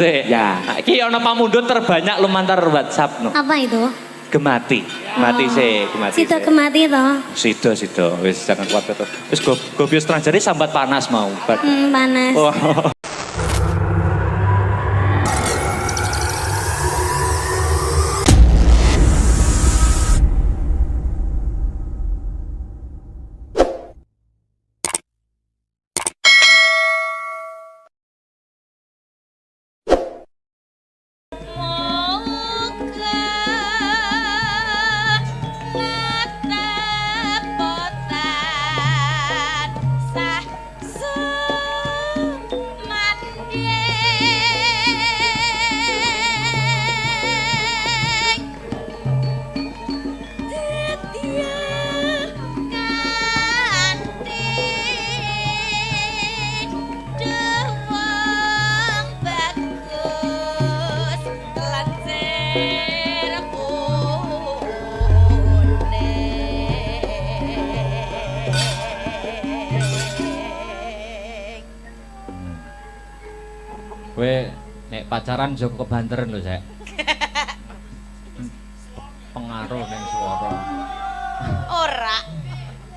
Ya. Iki ana pamundhut terbanyak lumantar WhatsApp no. Apa itu? Gemati. Gemati sih, gemati. Sido gemati toh. Sido. Wis jangan kuat to. Wis gobios terang jadi sambat panas mau. Panas. Oh. Kowe nek pacaran Joko kebanteran lho, Sek. Pengaruh ning swara. Ora.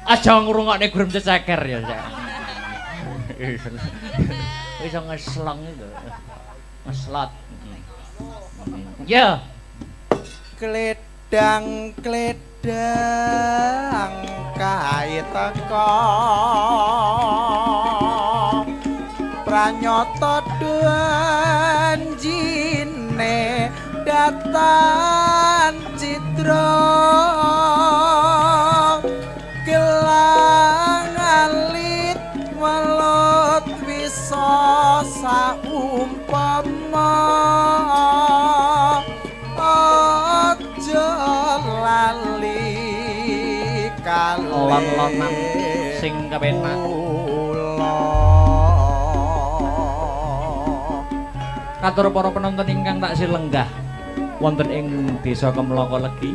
Aja ngrungokne gurem cecer ya, Sek. Iso ngesleng itu. Ngeslot. Ya. Kledang kae teko pranyata janjine datan citra gelang alit welut bisa saumpama aja lali lon-lonan sing kepenak. Katur para penonton ingkang taksih lenggah wonten ing Desa Kemloko Legi.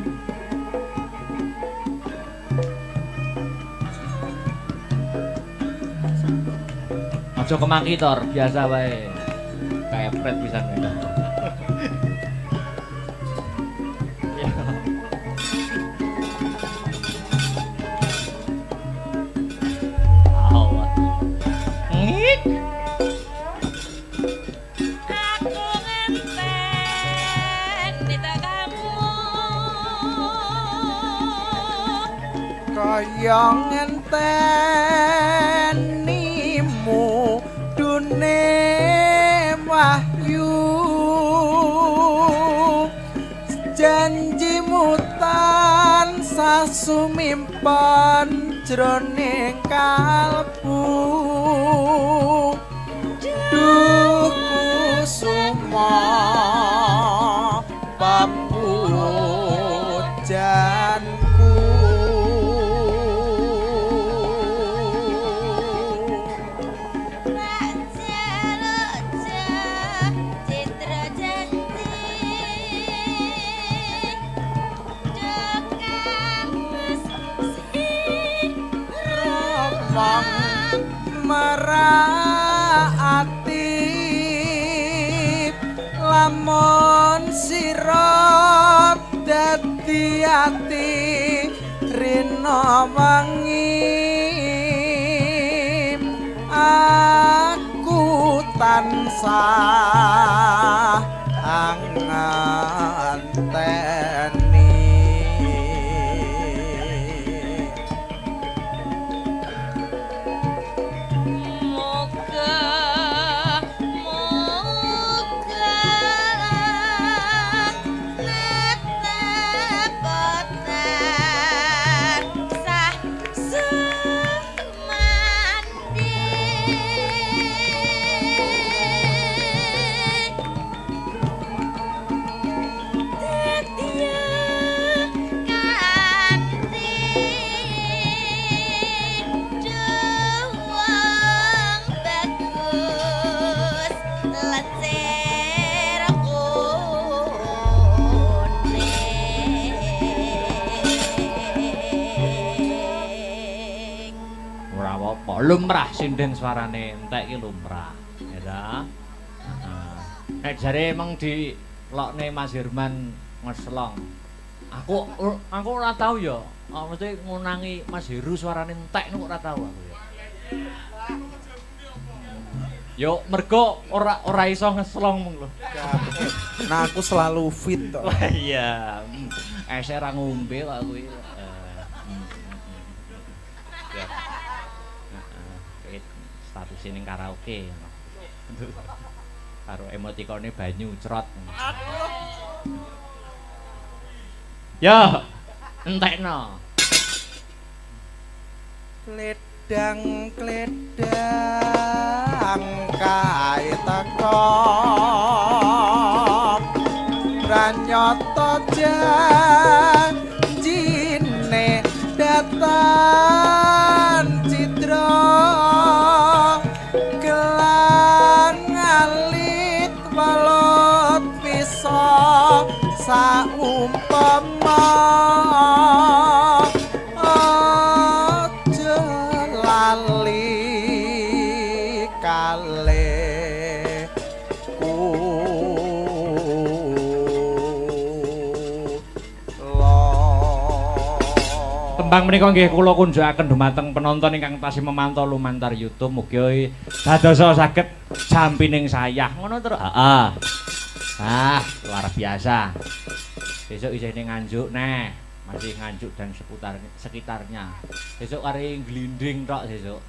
Aja kemaki tor, biasa wae. Kaepret pisan wae. Kaya ngentenimu dune wahyu janjimu tansah sumimpen jroning kalbu duh kusuma papujanku. Meraati lamun sira dadi ati rina wengi aku tansah anganteni. Lumrah sinden suarane entek iki lumrah ya ta. Nek jare emang di lokne Mas Herman ngeslong. Aku ora tau ya. Mesti ngunangi Mas Heru suarane entek niku ora tau aku ya. Yo mergo ora iso ngeslong mung lho. Nah aku selalu fit toh. Wah iya. Ese ra ngombe kok kuwi. Ya. Heeh. Status ning karaoke. Karo emotikone banyu crot. Ya, entekno. Kledang kae teko Ranyoto janjine datan citra gelang alit balot bisa saumpama aja lali kalih Tembang menika nggih kula kunjukaken dumateng penonton ingkang tasih memantau lumantar YouTube mugi dadosa saged jampining sayah. Ngono terus. Heeh. Ah, luar biasa. Besok isih ning Nganjuk neh, masih Nganjuk dan sekitarnya. Besok kari glinding tok besok.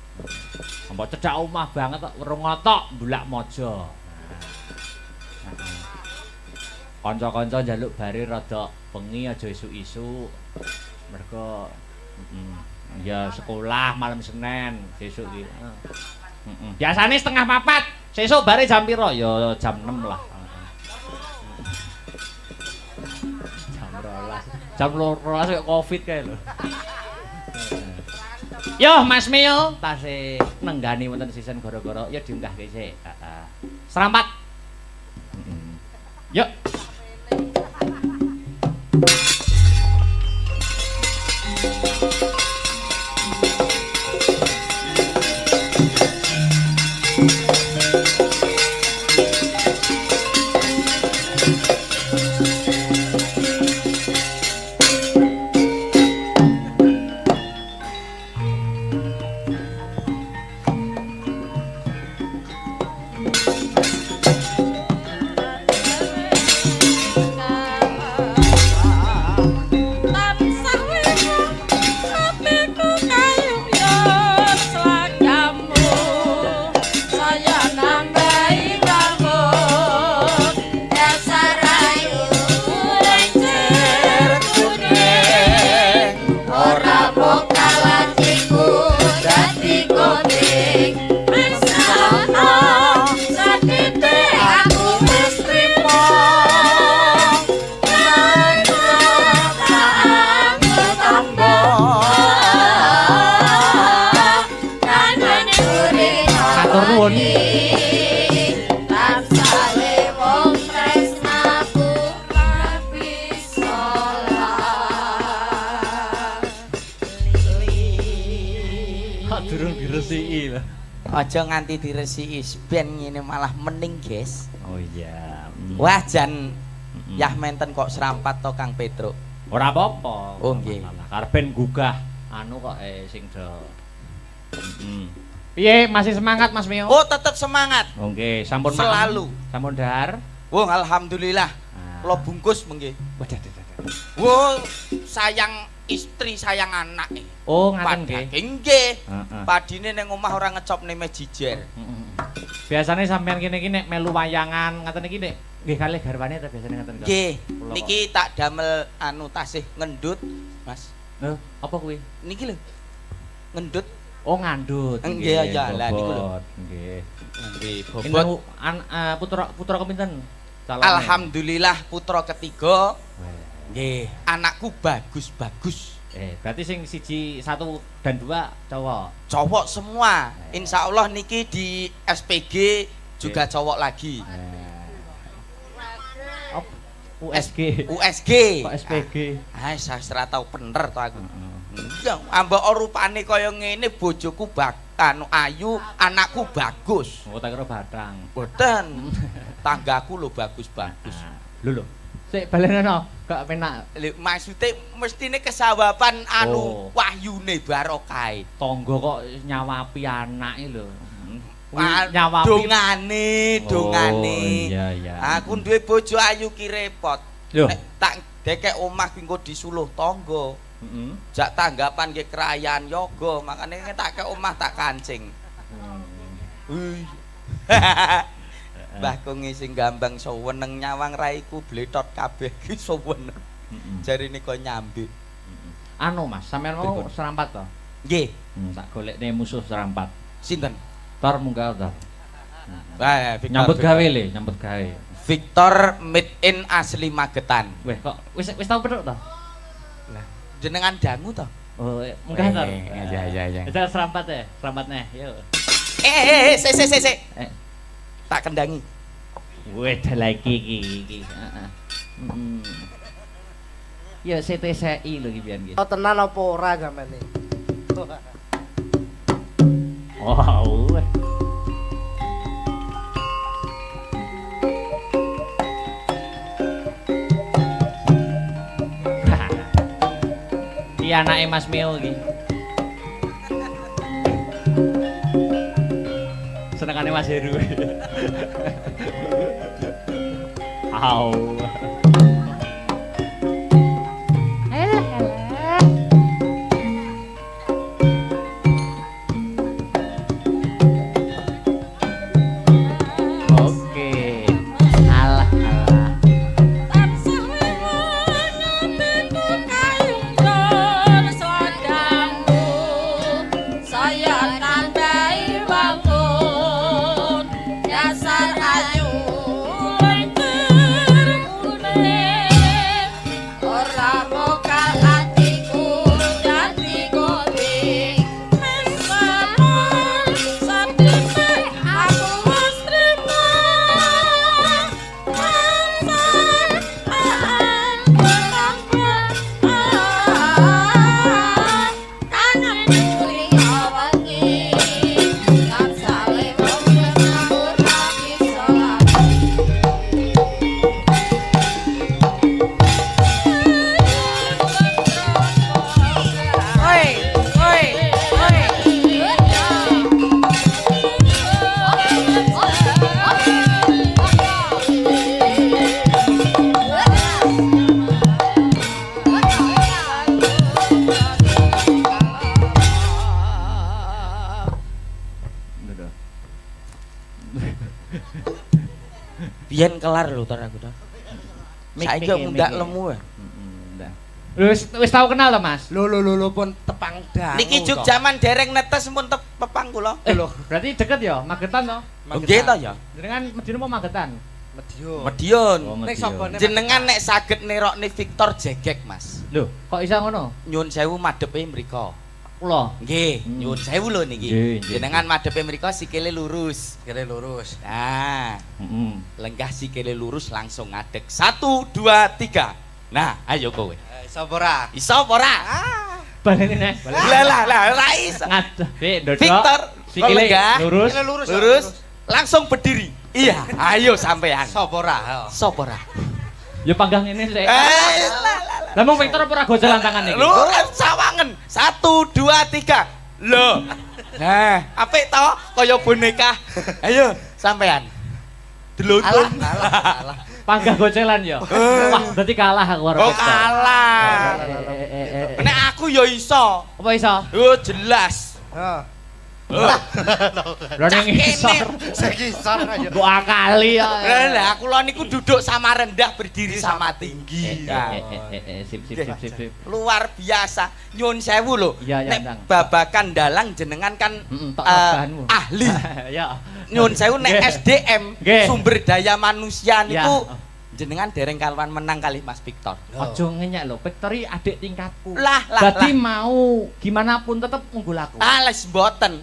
Mbok cedhak omah banget kok werung otok Bulak Mojo. Kanca-kanca njaluk bare rada bengi aja isu-isu. Mergo ya sekolah malam Senin besok iki. Biasane setengah 4. Sesuk bare jam piro? Ya jam 6 lah. Jam 12 kaya Covid kae lho. Yo Mas Mio, tasih nenggani wonten season gara-gara ya diunggahke sik. Heeh. Serampat. Yuk. Aja nganti diresiki ben ngene malah mening, Guys. Oh iya. Wah jan yah menten kok serampat to Kang Petruk. Ora apa-apa. Oh nggih. Karepen gugah anu kok sing do. Piye masih semangat Mas Mio? Oh, tetep semangat. Oh nggih, sampun selalu. Sampun dahar. Wong alhamdulillah. Kula bungkus mengki. Waduh. Wo sayang istri sayang anak. Oh ngaten nggih. Nggih. Padine ning omah ora ngecopne mejijer. Biasane sampean kene iki nek melu wayangan ngaten iki nek nggih kalih garwane ta biasane ngaten kok. Nggih. Niki tak damel anu tasih ngendut, Mas. Lho, apa kuwi? Niki lho. Ngendut. Oh ngandut. Nggih ya lah niku lho. Nggih. Nggih, bobot putra kepinten? Alhamdulillah putra ketiga. Nggih, anakku bagus-bagus. Berarti sing siji, 1 dan 2 cowok. Cowok semua. Insya Allah niki di SPG juga cowok lagi. USG. Kok SPG. Saya ora tau bener to aku. Ambek rupane kaya ngene bojoku anu ayu, anakku bagus. Oh tak kira batang. Boten. Tanggaku lho bagus-bagus. Lho. Sik balenono, gak penak. Lho maksude mestine kesawaban anu Oh. wahyune barokahe. Tangga kok nyawapi anake lho. Nyawapi dongane. Iya iya. Aku duwe bojo ayu ki repot. Lho. Nek tak dekek omah ki engko disuluh tangga. Heeh. Jak tanggapan ke kerayaan yoga, makanya tak ke omah tak kancing. Wih. Mbah Kongi sing gambang seweneng nyawang raiku bletot kabeh ki seweneng. Jarine kok nyambi. Anu Mas, sampean mau serampat to? Nggih, Tak golekne musuh serampat. sinten? Tor munggah Tor. Wah, Nyambut gawe le, nyambut gawe. Victor made in asli Magetan. Weh, kok wis tau pedhok to? Jenengan dangu to? Oh, munggah Tor. Iya. Kita serampat ya, serampat neh, yo. Sik. Eh, Tak kendangi. weh lagi iki. Heeh. Ya CTCI lho iki pian iki. Tenan apa ora gamane? Wow. Iki anake Mas Mio iki. Senengane Mas Heru. Au. Oke. Alah. Saya nambahi bangun dasar ayu ora mokal atiku dadi goding meskipun sedih aku wis trima kangen kuwi awangi kan sale wong ngawur lagi salat Biyen kelar lho tar aku tar. Saiki kok ndak lemu ya. Wis tau kenal to, Mas? Lho pun tepang dangu. Niki juk jaman dereng netes pun pepang kula. Lho, berarti deket ya, Magetan to? Nggih to ya. Jenengan medine mau Magetan? Medion. Medion. Nek sapa nek Jenengan nek saged nerokne Victor Jegek, Mas. Lho, kok iso ngono? Nyun sewu madhepe mriko. Kula. Nggih, nyun sewu lho niki. Nggih. Jenengan madhepe mriko sikile lurus. kira lurus. Nah, Heeh. lenggah sikile lurus langsung ngadeg. 1 2 3. Nah, ayo kowe. Sapa ora? Iso apa ora? Baleni neh. Lah ora iso. Ngadeg, ndodok. Victor, Sikile lenggah. lurus. Lurus, langsung berdiri. Iya, ayo sampean. Sapa ora? Sapa ora? Ya panggang ini sik. Lah. Lah mong Victor apa ora gojelan tangan iki? Lu kan sawangen. 1 2 3. Loh. Nah, apik to kaya boneka. Ayo sampean. Deluntung. Alah. Panggah gocelan ya. Wah, berarti kalah aku karo Oh Victor. kalah. Nek aku ya iso. Apa iso? Oh jelas. Heeh. Lha ning isor. Sekisar aja. Mbok akali ya. Lah aku lho niku duduk sama rendah berdiri sama tinggi. Nah, Sip. luar biasa. Nyun sewu lho. Iya, Nek Ndang. babakan dalang jenengan kan Tok bahanmu. ahli. Ya. Nyun sewu nek Nggih. SDM Nggih. sumber daya manusia Ya. niku jenengan dereng kaluan menang kali Mas Victor. Aja ngenyek lho, Victor iki adik tingkatku. Lah. Berarti mau gimana pun tetep unggul aku. Les mboten.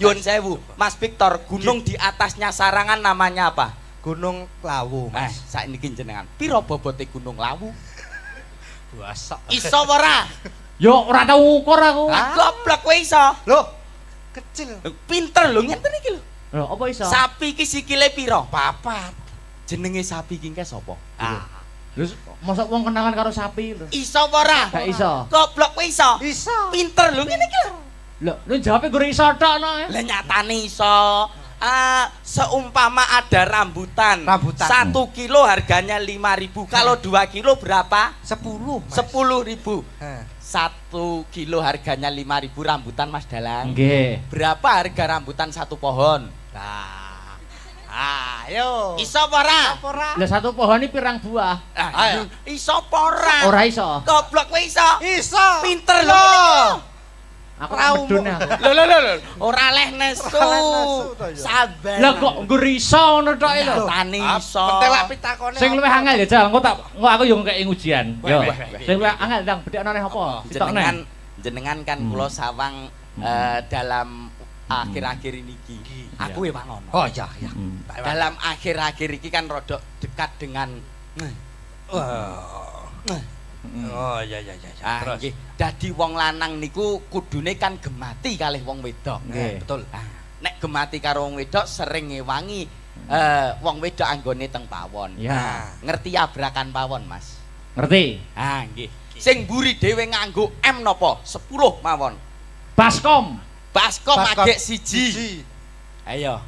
Nyun sewu, Mas Victor, gunung di atasnya Sarangan namanya apa? Gunung Lawu, Mas. Saiki jenengan. Piro bobote Gunung Lawu? Buasa. Iso ora? Yo ora tau ukur aku. Lah goblok kowe iso. Loh, kecil. Pinter lho ngenten iki lho. Lho, apa iso? Sapi iki sikile piro? 4. jenenge sapi ki engke sapa? Terus mosok wong kenalan karo sapi lho. Iso apa ora? Gak iso. Goblok kowe iso. Iso. Pinter lho ngene iki lho. Lho, lu jawabe gur iso tok no. Lah nyatane iso. Seumpama ada rambutan. 1 kilo harganya 5.000. Kalau 2 kilo berapa? 10. 10.000. 1 kilo harganya 5.000 rambutan Mas Dalang. Nggih. Berapa harga rambutan 1 pohon? Nah. Ayo. Iso apa ora? Lah satu pohon ini pirang buah? Ayo. Iso apa ora? Ora iso. Goblok kowe iso. Iso. Pinter lho ngene iki lho. Aku medun aku. Lho. Ora leh nesu. Sabar. Lah kok nggur iso ngono tok lho. Tani iso. Pentelak pitakone. Sing luwih angel ya Jal, engko aku yo ngekeki ujian. Yo. Weh. Sing luwih angel ndang bedhekno neh apa? Jenengan kan kula sawang dalam akhir-akhir ini ki. Aku ya ngono. Oh iya. Dalam akhir-akhir iki kan rodok dekat dengan Oh iya. Terus nggih, dadi wong lanang niku kudune kan gemati kalih wong wedok. Nggih. Betul. Nek gemati karo wong wedok sering ngewangi wong wedok anggone teng pawon. Ya. Ngerti abrakan pawon, Mas? Ngerti? Nggih. Sing mburi dhewe nganggo M napa? 10 mawon. Baskom. Baskom agek siji. Ayo.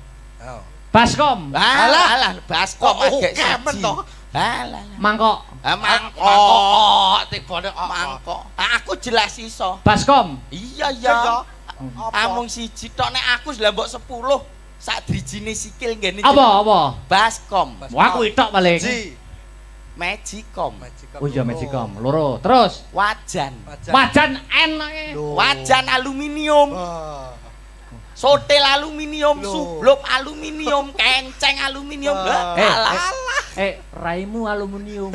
Baskom. Alah, baskom agek kemen siji. to. Alah. Mangkok. Mangkok. Tibane Mangkok. Aku jelas iso. Baskom. Iya. Amung siji tok nek aku lah mbok 10 sak drijine sikil ngene. Apa? Baskom. Wah kuwi tok paling. Magicom. Oh iya Magicom. Loro. Terus Wajan. wajan N e. Wajan aluminium. Sotel aluminium, sublok aluminium, kenceng aluminium. Alah. Raimu aluminium.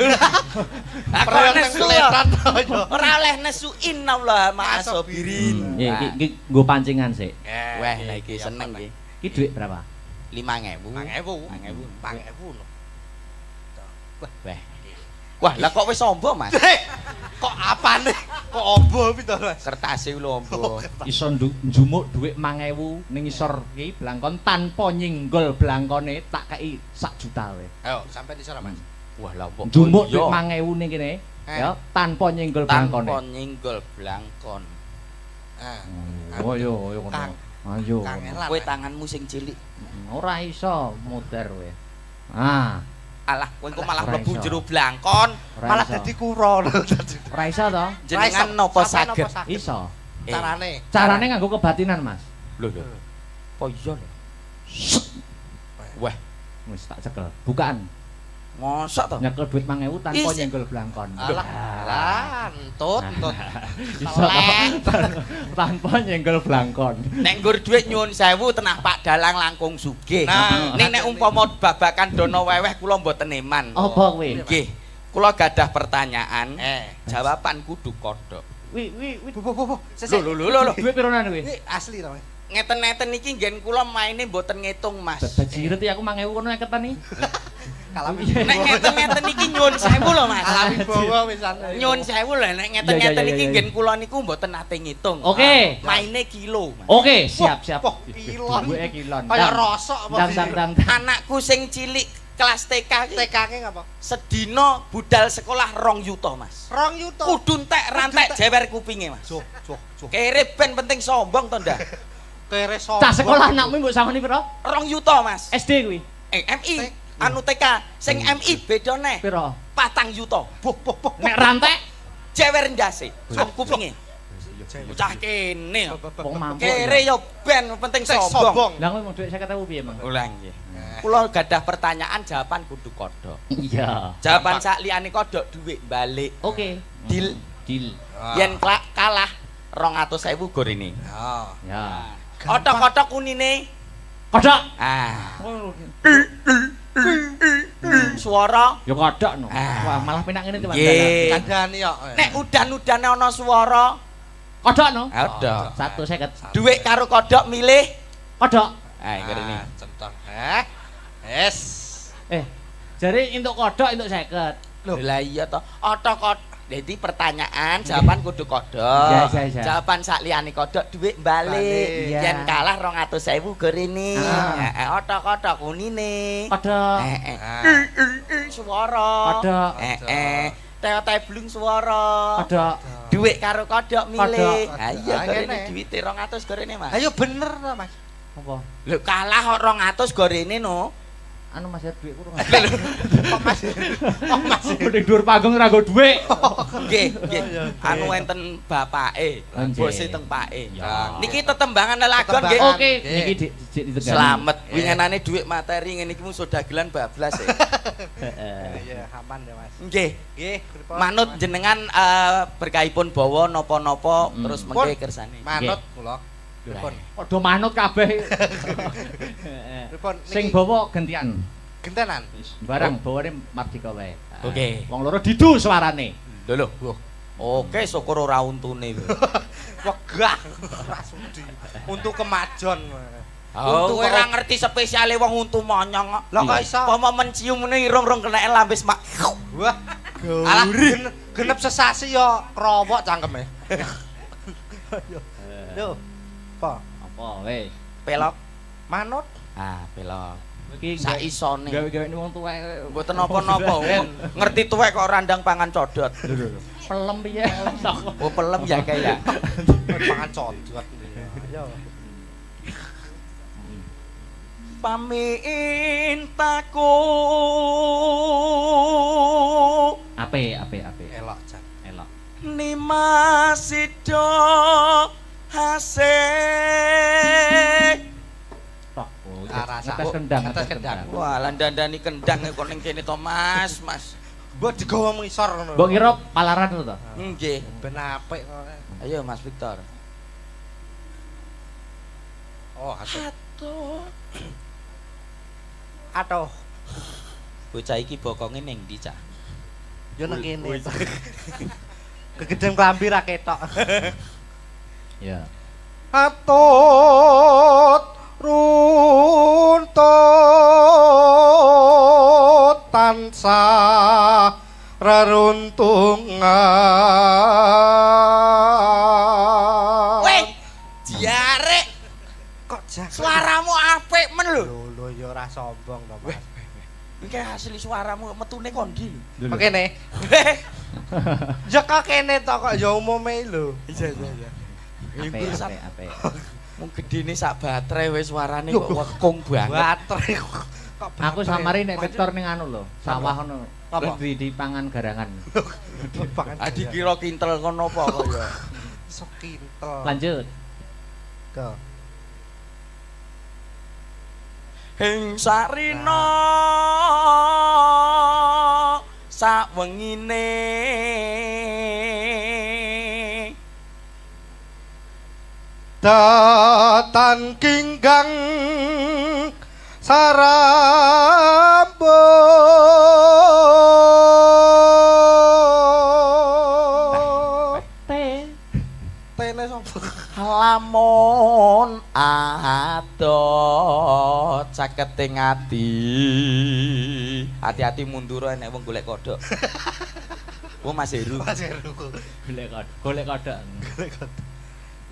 Ora oleh nesu innallaha ma'asabirin. Iki nggo pancingan sik. Wah, lha iki seneng iki. Iki dhuwit berapa? 5.000. 5.000 lho. Wah, lah kok wis ombo, Mas? Kok apane? Kok ombo pito, Mas? Kertase lho ombo. Iso njumuk dhuwit 5.000 ning isor iki blangkon tanpa nyenggol blangkone tak kei 1 juta wae. Ayo, sampean isor, Mas. Wah, lah kok Njumuk dhuwit 5.000 ning kene ya tanpa nyenggol blangkone. tanpa nyenggol blangkon. Oh yo ngono. Ayo. Kowe tanganmu sing cilik. Ora iso muter kowe. Alah, kowe kok malah Ora mlebu iso. jero blangkon. Malah dadi kura lho. Ora iso to? Jenengan napa saged? Iso. Carane nganggo kebatinan, Mas. Lho. Apa iya lho? Wah, Wis tak cekel. Bukaan. mosok to? Nyekel duit 5.000 tanpa Isi. nyenggol blangkon. Alah, entut. Iso tanpa nyenggol blangkon. Nek nggur dhuwit nyuwun sewu tenah Pak Dalang langkung sugih. Nah, ning nek umpama babakan dono weweh kula mboten eman. Apa kowe? Nggih. Kula gadah pertanyaan. Jawaban kudu kodhok. Wi. Bu. Lho. Duit pironan kowe? Ini asli to, Mas. Ngeten-ngeten iki nggen kula maine mboten ngitung, Mas. Bajiret ya aku 5.000 kono eketan iki. Nek ngeten-ngeten iki nyuwun sewu lho, Mas. Alami bawa wisan. Nyuwun sewu lho nek ngeten-ngeten iki nggen kula niku mboten nate ngitung. Oke. Maine kilo, Mas. Oke, siap. Wah, kilon. Duwike kilon. Kayak rosok apa Dang. Anakku sing cilik kelas TK iki TK-ke ngapa? sedina budal sekolah 2 yuta, Mas. 2 yuta. Kudu entek rantek jewer kupinge, Mas. Joh. Kere ben penting sombong to ndak? Kere sombong. Cah sekolah anakmu mbok samoni piro? 2 yuta, Mas. SD kuwi. MI anu TK sing MI beda neh. Piro? 4 yuta. Boh. Nek rantek Jewer ndase. Sok kupinge. Bocah kene. wong mampu. Kere yo ben penting sombong. Lah kowe mau duit 50.000 piye, Mang? Ulang nggih. Kula gadah pertanyaan jawaban kudu kodhok. Iya. Jawaban sak liyane kodhok dhuwit balik. Oke. Deal. Yen Yen kalah 200.000 gor ini. ya. Otok-otok unine. Kodok. Suara. Ya kodok no. Wah, malah penak ngene teman. Nggih. Kandhani kok. Nek udan-udane ana swara, Kodok no. kodhok. 150. Dhuwit karo kodhok milih. Kodok. Ngene iki. Centong. Yes. Jare entuk kodok entuk 50. Lah iya to. Otok-otok Jadi pertanyaan, jawaban kudu kodok. Ya. Jawaban sak liyane kodok dhuwit balik. Iya. Yen kalah 200.000 gorene. Ah. Otok-otok kunine. Kodok. Suara. Kodok. Teo-teo blung suara. Kodok. Dhuwit karo kodok milih. Kodok. Ha iya Ah, gorene ngene. dhuwite 200 gorene, Mas. Ayo bener to, Mas. Apa? Lho kalah kok 200 gorene no. Anu Mas duit kurang. Kok Mas? Kok Mas? Mending dhuwur panggung ora nggo dhuwit. Nggih, nggih. Anu enten bapake, Nggih. bose teng pake. Ya. Niki tetembangan lelagon nggih. Tetembangan. Oke, Nggih. niki dik ditekan. Selamat. Wingenane dhuwit materi ngene iki mung dagelan bablas ya. Iya, aman ya, Mas. Nggih. Nggih, pripun? Manut jenengan berkaipun bawa napa-napa terus Pun. mengke kersane. Manut kula. Pripun? Padha manut kabeh. Pripun? Sing Niki bawa gantian. gentenan. Barang bawane Mardika wae. Oke. Wong loro didu suarane. Lho lho. Oke, syukur ora untune. Wegah. Ora sudi. Untuk kemajon. Oh, kowe ora ngerti spesiale wong untu monyong kok. Lah kok iso? Apa mencium mene irung-irung keneke lambis mak. Wah, alah genep sesasi yo krowok cangkeme. Yo. Apa? Apa wae? Pelok. Manut. Ah, pelok. Iki Sak isone. gawe-gawe wong tuwek. Mboten napa-napa. Ngerti tuwek kok randang pangan codot. Pelem piye? Oh, pelem ya kayak. Pangan codot. Yo. Pamintaku. Ape. Elok jan. Elok. Nimasido hasih. Tok. Oh, Arasa. ngetes kendang, Ngetes kendang. Wah, lan dandani kendang kok ning kene to, Mas. Mbok digawa ngisor ngono. Mbok kira palaran to? Nggih. Ben apik kok. Ayo Mas Victor. Oh, asik. Atuh. Atuh. Bocah iki bokonge ning ndi, Cak? Yo nang kene. Kegeden klambi ra ketok. Ya. Atut runtut tansah reruntungan. Weh, diare. Kok jak Suaramu apik men lho. lho ya ora sombong to, Mas. Iki asli suaramu metune kondi. Kok kene? Ya kok kene to kok ya umume lho. Iya. Ape. Mung gedene sak baterai wis suarane kok wekung banget. Baterai kok Aku samari nek Victor ning anu lho, sawah ngono. Apa? Terus di pangan garangan. Ah dikira kintel kono apa kaya. sok kintel. Lanjut. Go. Hing sarina sak wengine Datan kinggang sarambut. Tene sapa? lamun adot caketing ati. Hati-hati mundur nek wong golek kodhok. Oh Mas Heru. Mas Heru. Golek kodhok.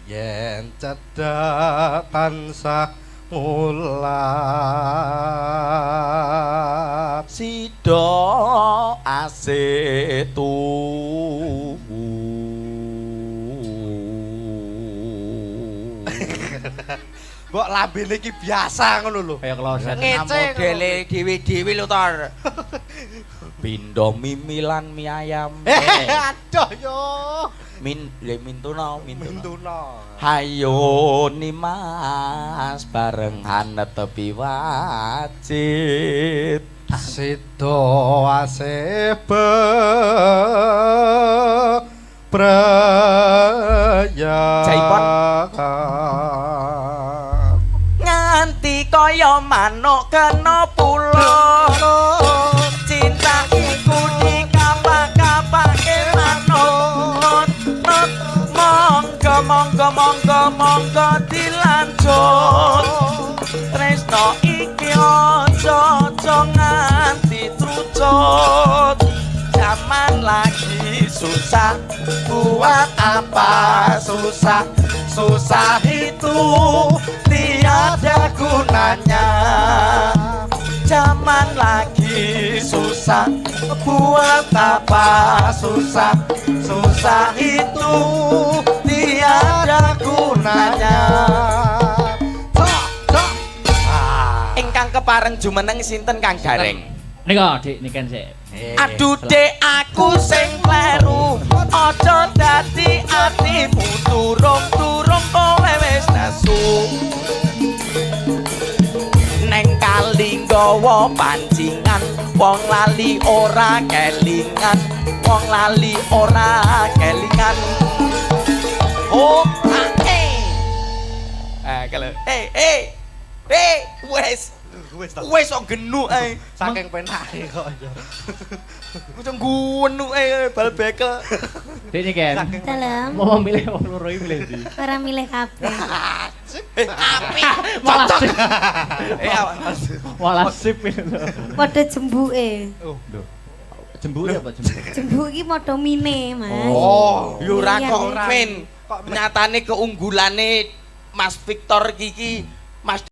Yen cedhak tansah ngulat Sida asetu. mbok lambene iki biasa ngono lho. Kayak kloset. Ngece Modele dhewe-dhewe lho Tor. Pindho mimilan mie ayam. Aduh yo. Mintuna. Mintuna. Hayo Nimas barengan netepi wajib. Sida asebe praya. Jaipon. Nganti kaya manuk kena pulo. Cinta iku dikapak-kapake manut. Monggo dilanjut. Tresno iki aja nganti trucut. Zaman lagi susah buat apa susah susah itu tiada gunanya zaman lagi susah buat apa susah susah itu tiada gunanya. Ingkang kepareng jumeneng sinten Kang Gareng? Nika Dik niken sik. Aduh dek aku sing kleru aja dadi atimu turung-turung kowe wis nesu neng kali nggawa pancingan wong lali ora kelingan wong lali ora kelingan oh kalau wes kok genuk ae Saking penake kok aja. Macam gunu bal bekel. Dik niken. Dalam. Mau milih wong loro iki milih ndi? Ora milih kabeh. Api. Malah sip. Malah sip itu. Padha jembuke. Jembuk ya, Pak jembuk. Jembuk iki padha mine, Mas. Oh, yo ora Iya, kok iya. Vin. Nyatane keunggulane Mas Victor iki Mas